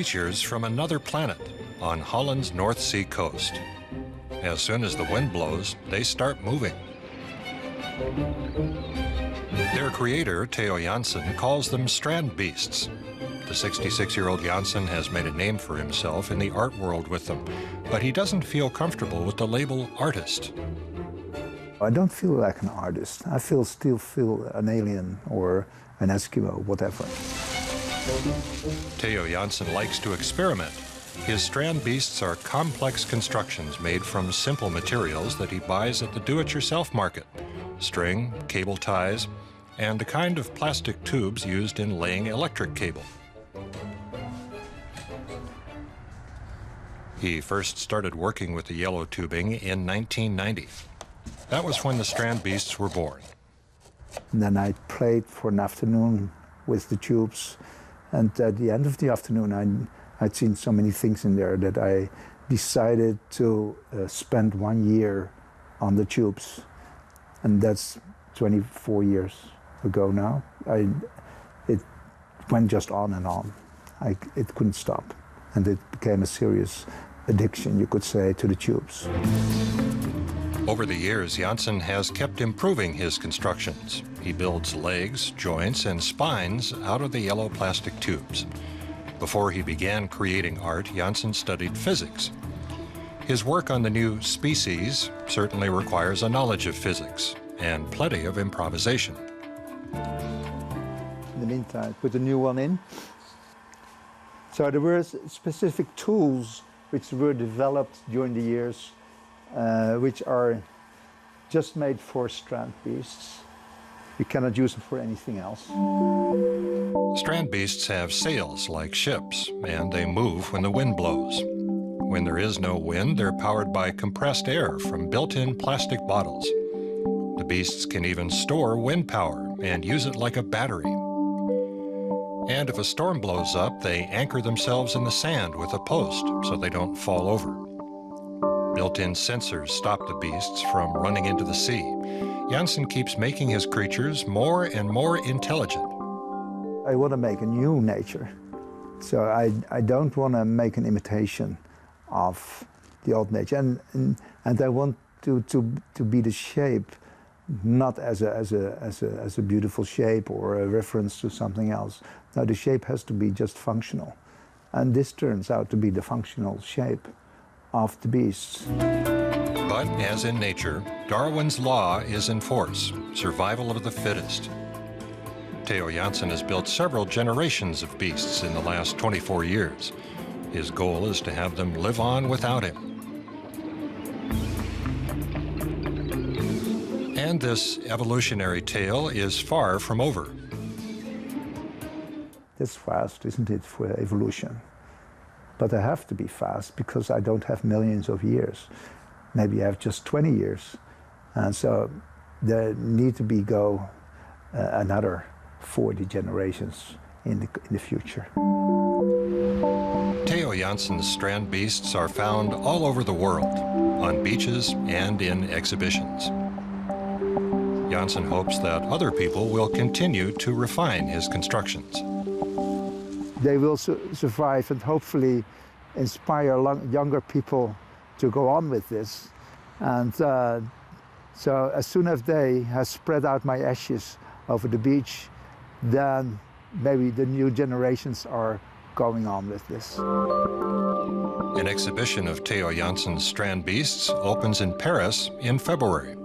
creatures from another planet on Holland's North Sea coast. As soon as the wind blows, they start moving. Their creator, Theo Jansen, calls them Strand Beasts. The 66-year-old Jansen has made a name for himself in the art world with them, but he doesn't feel comfortable with the label artist. I don't feel like an artist. I still feel an alien or an Eskimo, whatever. Theo Jansen likes to experiment. His Strand Beasts are complex constructions made from simple materials that he buys at the do-it-yourself market: string, cable ties, and the kind of plastic tubes used in laying electric cable. He first started working with the yellow tubing in 1990. That was when the Strand Beasts were born. And then I played for an afternoon with the tubes, and at the end of the afternoon I'd seen so many things in there that I decided to spend 1 year on the tubes. And that's 24 years ago now. It went just on and on. It couldn't stop. And it became a serious addiction, you could say, to the tubes. Over the years, Jansen has kept improving his constructions. He builds legs, joints, and spines out of the yellow plastic tubes. Before he began creating art, Jansen studied physics. His work on the new species certainly requires a knowledge of physics and plenty of improvisation. In the meantime, put a new one in. So there were specific tools which were developed during the years, which are just made for Strand Beasts. You cannot use them for anything else. Strand Beasts have sails like ships, and they move when the wind blows. When there is no wind, they're powered by compressed air from built-in plastic bottles. The beasts can even store wind power and use it like a battery. And if a storm blows up, they anchor themselves in the sand with a post so they don't fall over. Built-in sensors stop the beasts from running into the sea. Jansen keeps making his creatures more and more intelligent. I want to make a new nature. So I don't want to make an imitation of the old nature. And I want to be the shape, not as a beautiful shape or a reference to something else. No, the shape has to be just functional. And this turns out to be the functional shape of the beasts. But as in nature, Darwin's law is in force: survival of the fittest. Theo Jansen has built several generations of beasts in the last 24 years. His goal is to have them live on without him. And this evolutionary tale is far from over. It's fast, isn't it, for evolution? But I have to be fast because I don't have millions of years. Maybe I have just 20 years. And so there need to go another 40 generations in the future. Theo Jansen's Strand Beasts are found all over the world, on beaches and in exhibitions. Jansen hopes that other people will continue to refine his constructions. They will survive and hopefully inspire younger people to go on with this. And so as soon as they have spread out my ashes over the beach, then maybe the new generations are going on with this. An exhibition of Theo Jansen's Strand Beasts opens in Paris in February.